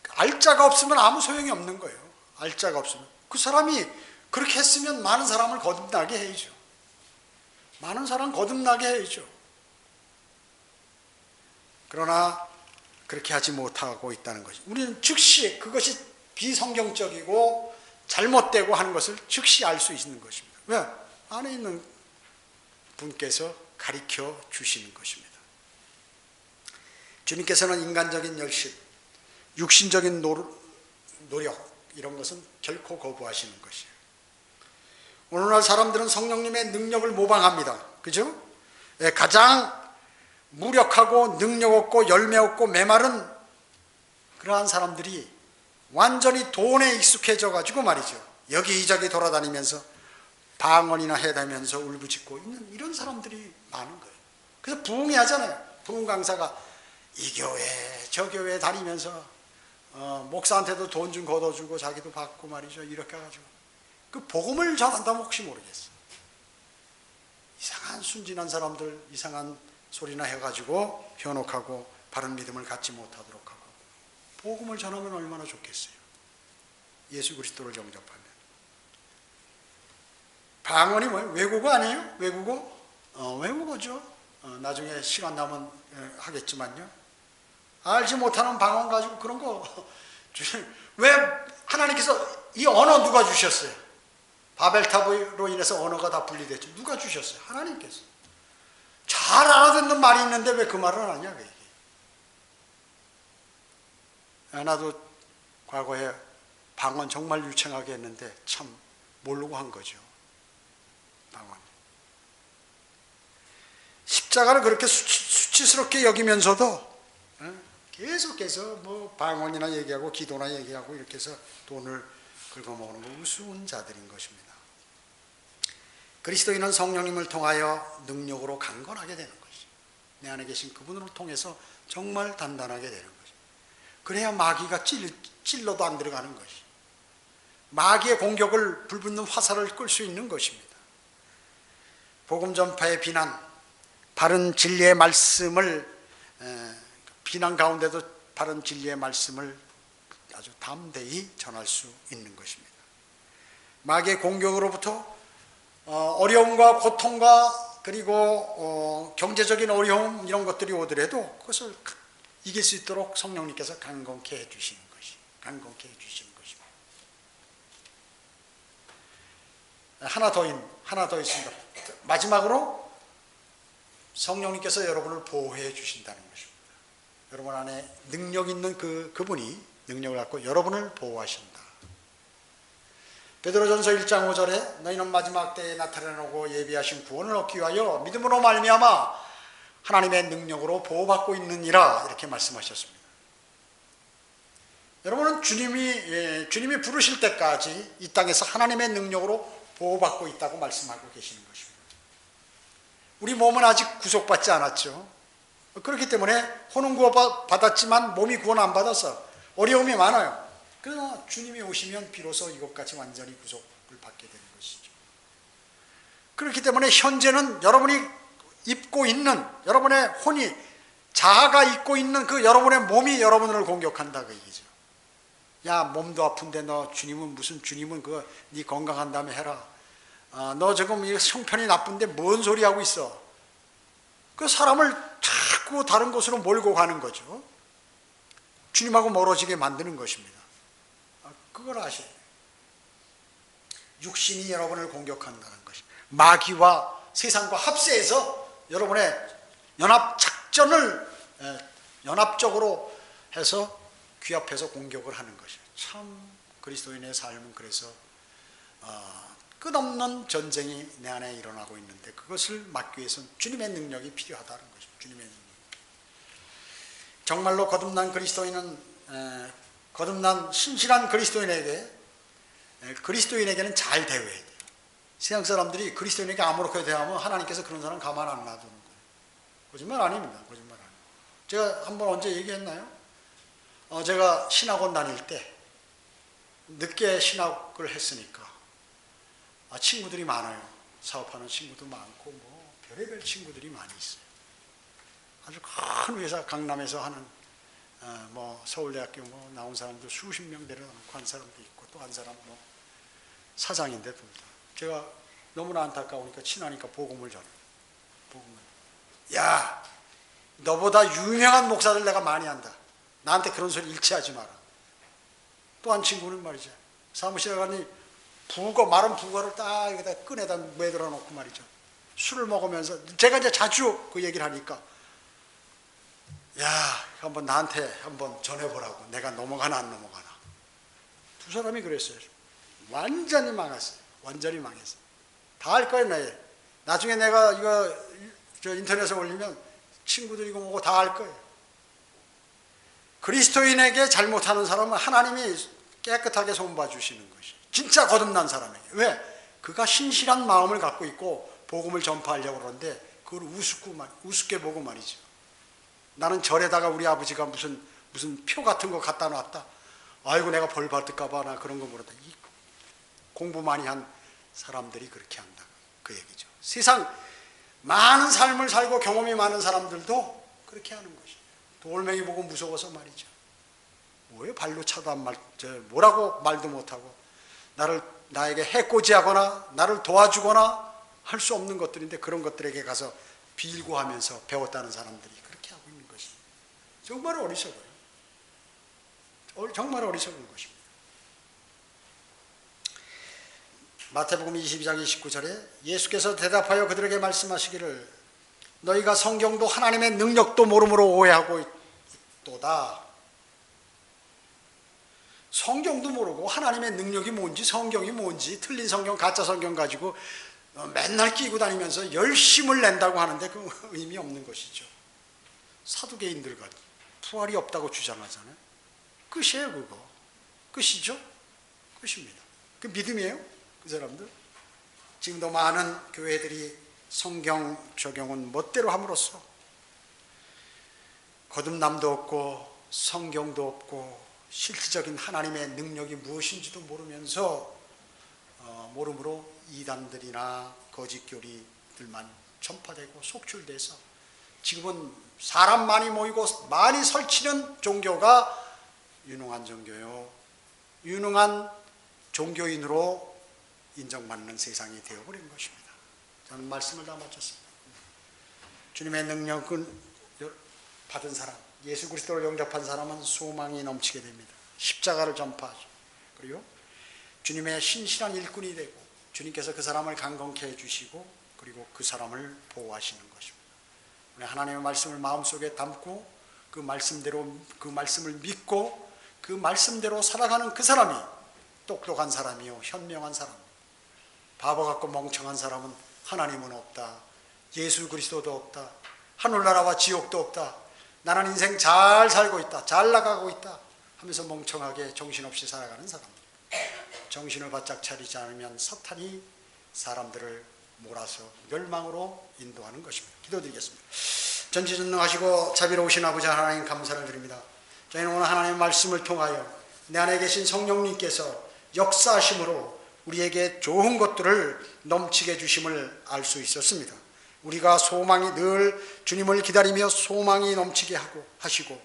알자가 없으면 아무 소용이 없는 거예요. 알자가 없으면. 그 사람이 그렇게 했으면 많은 사람을 거듭나게 해야죠. 많은 사람 거듭나게 해야죠. 그러나 그렇게 하지 못하고 있다는 것이, 우리는 즉시 그것이 비성경적이고 잘못되고 하는 것을 즉시 알 수 있는 것입니다. 왜? 안에 있는 분께서 가르쳐 주시는 것입니다. 주님께서는 인간적인 열심, 육신적인 노력, 이런 것은 결코 거부하시는 것이에요. 오늘날 사람들은 성령님의 능력을 모방합니다. 그죠? 가장 무력하고 능력 없고 열매 없고 메마른 그러한 사람들이 완전히 돈에 익숙해져 가지고 말이죠, 여기저기 돌아다니면서 방언이나 해다면서 울부짖고 있는 이런 사람들이 많은 거예요. 그래서 부흥회 하잖아요. 부흥 강사가 이 교회 저 교회 다니면서 목사한테도 돈 좀 걷어주고 자기도 받고 말이죠. 이렇게 해가지고 그 복음을 전한다면 혹시 모르겠어. 이상한 순진한 사람들 이상한 소리나 해가지고 현혹하고 바른 믿음을 갖지 못하도록 하고, 복음을 전하면 얼마나 좋겠어요. 예수 그리스도를 영접하면. 방언이 뭐예요? 외국어 아니에요? 외국어? 외국어죠. 나중에 시간 나면 하겠지만요. 알지 못하는 방언 가지고 그런 거 왜 하나님께서 이 언어 누가 주셨어요? 바벨탑으로 인해서 언어가 다 분리됐죠. 누가 주셨어요? 하나님께서. 잘 알아듣는 말이 있는데 왜 그 말을 안 하냐? 나도 과거에 방언 정말 유창하게 했는데 참 모르고 한 거죠. 방언. 십자가를 그렇게 수치스럽게 여기면서도 계속해서 방언이나 얘기하고 기도나 얘기하고 이렇게 해서 돈을 긁어먹는 거 우스운 자들인 것입니다. 그리스도인은 성령님을 통하여 능력으로 강건하게 되는 것이죠. 내 안에 계신 그분을 통해서 정말 단단하게 되는 것이죠. 그래야 마귀가 찔러도 안 들어가는 것이, 마귀의 공격을 불붙는 화살을 끌 수 있는 것입니다. 복음 전파의 비난, 바른 진리의 말씀을 비난 가운데도 바른 진리의 말씀을 아주 담대히 전할 수 있는 것입니다. 마귀의 공격으로부터 어려움과 고통과 그리고 경제적인 어려움 이런 것들이 오더라도 그것을 이길 수 있도록 성령님께서 강건케 해주시는 것이, 강건케 해주시는 것입니다. 하나 더 있습니다. 마지막으로 성령님께서 여러분을 보호해 주신다는 것입니다. 여러분 안에 능력 있는 그분이 능력을 갖고 여러분을 보호하신다. 베드로전서 1장 5절에 너희는 마지막 때에 나타내놓고 예비하신 구원을 얻기 위하여 믿음으로 말미암아 하나님의 능력으로 보호받고 있느니라, 이렇게 말씀하셨습니다. 여러분은 주님이 부르실 때까지 이 땅에서 하나님의 능력으로 보호받고 있다고 말씀하고 계시는 것입니다. 우리 몸은 아직 구속받지 않았죠. 그렇기 때문에 혼은 구원받았지만 몸이 구원 안 받아서 어려움이 많아요. 그러나 주님이 오시면 비로소 이것까지 완전히 구속을 받게 되는 것이죠. 그렇기 때문에 현재는 여러분이 입고 있는, 여러분의 혼이, 자아가 입고 있는 그 여러분의 몸이 여러분을 공격한다 그 얘기죠. 야, 몸도 아픈데 너 주님은 네 건강한 다음에 해라. 너 지금 형편이 나쁜데 뭔 소리 하고 있어. 그 사람을 자꾸 다른 곳으로 몰고 가는 거죠. 주님하고 멀어지게 만드는 것입니다. 그걸 아셔야 돼요. 육신이 여러분을 공격한다는 것이 마귀와 세상과 합세해서 여러분의 작전을 연합적으로 해서 귀합해서 공격을 하는 것이에요. 참 그리스도인의 삶은 그래서 끝없는 전쟁이 내 안에 일어나고 있는데 그것을 막기 위해서는 주님의 능력이 필요하다는 것이죠. 주님의 능력. 정말로 거듭난 그리스도인은 거듭난 신실한 그리스도인에게는 잘 대해야 돼요. 세상 사람들이 그리스도인에게 아무렇게 대하면 하나님께서 그런 사람 가만 안 놔두는 거예요. 거짓말 아닙니다. 거짓말 아닙니다. 제가 한번 언제 얘기했나요? 제가 신학원 다닐 때 늦게 신학을 했으니까 친구들이 많아요. 사업하는 친구도 많고 뭐 별의별 친구들이 많이 있어요. 아주 큰 회사 강남에서 하는 뭐 서울대학교 뭐 나온 사람도 수십 명 내려놓고 한 사람도 있고 또 한 사람 뭐 사장인데 제가 너무나 안타까우니까 친하니까 복음을 전해요. 야, 너보다 유명한 목사들 내가 많이 한다. 나한테 그런 소리 일치하지 마라. 또 한 친구는 말이죠. 사무실에 가니 마른 북어를 딱 여기다 끈에다 매달아 놓고 말이죠. 술을 먹으면서 제가 이제 자주 그 얘기를 하니까 야, 한번 나한테 한번 전해보라고. 내가 넘어가나 안 넘어가나. 두 사람이 그랬어요. 완전히 망했어요. 완전히 망했어요. 다 할 거예요, 나중에 내가 이거 인터넷에 올리면 친구들이고 뭐고 다 할 거예요. 그리스도인에게 잘못하는 사람은 하나님이 깨끗하게 손봐 주시는 것이 진짜 거듭난 사람에게. 왜? 그가 신실한 마음을 갖고 있고 복음을 전파하려고 그러는데 그걸 우습게 보고 말이죠. 나는 절에다가 우리 아버지가 무슨 표 같은 거 갖다 놨다. 아이고 내가 벌 받을까 봐 나 그런 거 모른다. 공부 많이 한 사람들이 그렇게 한다. 그 얘기죠. 세상 많은 삶을 살고 경험이 많은 사람들도 그렇게 하는 것이에요. 돌멩이 보고 무서워서 말이죠. 뭐예요? 발로 차도 뭐라고 말도 못하고 나에게 해코지하거나 나를 도와주거나 할 수 없는 것들인데 그런 것들에게 가서 빌고 하면서 배웠다는 사람들이 그렇게 하고 있는 것이에요. 정말 어리석어요. 정말 어리석은 것입니다. 마태복음 22장 29절에 예수께서 대답하여 그들에게 말씀하시기를 너희가 성경도 하나님의 능력도 모름으로 오해하고 있도다. 성경도 모르고 하나님의 능력이 뭔지 성경이 뭔지 틀린 성경 가짜 성경 가지고 맨날 끼고 다니면서 열심을 낸다고 하는데 그 의미 없는 것이죠. 사두개인들과 부활이 없다고 주장하잖아요. 끝이에요. 그거 끝이죠. 끝입니다. 그 믿음이에요. 그 사람들. 지금도 많은 교회들이 성경 적용은 멋대로 함으로써 거듭남도 없고 성경도 없고 실질적인 하나님의 능력이 무엇인지도 모르면서 모름으로 이단들이나 거짓교리들만 전파되고 속출돼서 지금은 사람 많이 모이고 많이 설치는 종교가 유능한 종교요. 유능한 종교인으로 인정받는 세상이 되어버린 것입니다. 저는 말씀을 다 마쳤습니다. 주님의 능력은 받은 사람, 예수 그리스도를 영접한 사람은 소망이 넘치게 됩니다. 십자가를 전파하죠. 그리고 주님의 신실한 일꾼이 되고 주님께서 그 사람을 강건케 해주시고 그리고 그 사람을 보호하시는 것입니다. 하나님의 말씀을 마음속에 담고 그 말씀대로 그 말씀을 믿고 그 말씀대로 살아가는 그 사람이 똑똑한 사람이요 현명한 사람, 바보 같고 멍청한 사람은 하나님은 없다, 예수 그리스도도 없다, 하늘나라와 지옥도 없다, 나는 인생 잘 살고 있다, 잘 나가고 있다 하면서 멍청하게 정신없이 살아가는 사람, 정신을 바짝 차리지 않으면 사탄이 사람들을 몰아서 멸망으로 인도하는 것입니다. 기도드리겠습니다. 전지전능하시고 자비로우신 아버지 하나님 감사를 드립니다. 저희는 오늘 하나님의 말씀을 통하여 내 안에 계신 성령님께서 역사하심으로 우리에게 좋은 것들을 넘치게 주심을 알 수 있었습니다. 우리가 소망이 늘 주님을 기다리며 소망이 넘치게 하시고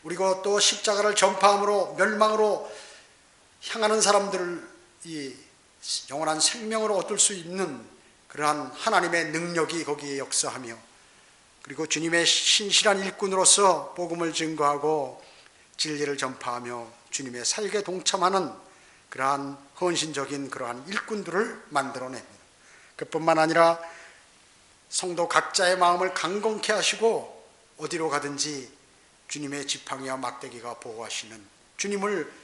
우리가 또 십자가를 전파함으로 멸망으로 향하는 사람들을 이 영원한 생명을 얻을 수 있는 그러한 하나님의 능력이 거기에 역사하며 그리고 주님의 신실한 일꾼으로서 복음을 증거하고 진리를 전파하며 주님의 사역에 동참하는 그러한 헌신적인 그러한 일꾼들을 만들어냅니다. 그뿐만 아니라 성도 각자의 마음을 강건케 하시고 어디로 가든지 주님의 지팡이와 막대기가 보호하시는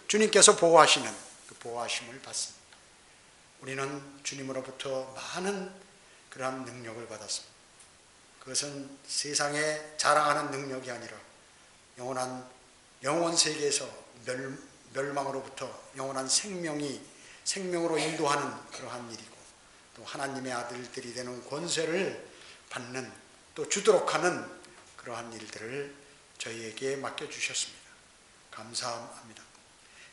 주님께서 보호하시는 그 보호하심을 받습니다. 우리는 주님으로부터 많은 그러한 능력을 받았습니다. 그것은 세상에 자랑하는 능력이 아니라 영원 세계에서 멸망으로부터 영원한 생명으로 인도하는 그러한 일이고 또 하나님의 아들들이 되는 권세를 받는 또 주도록 하는 그러한 일들을 저희에게 맡겨주셨습니다. 감사합니다.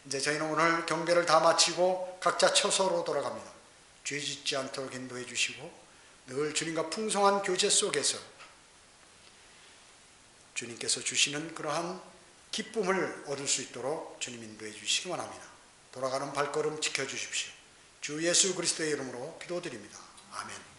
이제 저희는 오늘 경배를 다 마치고 각자 처소로 돌아갑니다. 죄 짓지 않도록 인도해 주시고 늘 주님과 풍성한 교제 속에서 주님께서 주시는 그러한 기쁨을 얻을 수 있도록 주님 인도해 주시기 원합니다. 돌아가는 발걸음 지켜주십시오. 주 예수 그리스도의 이름으로 기도드립니다. 아멘.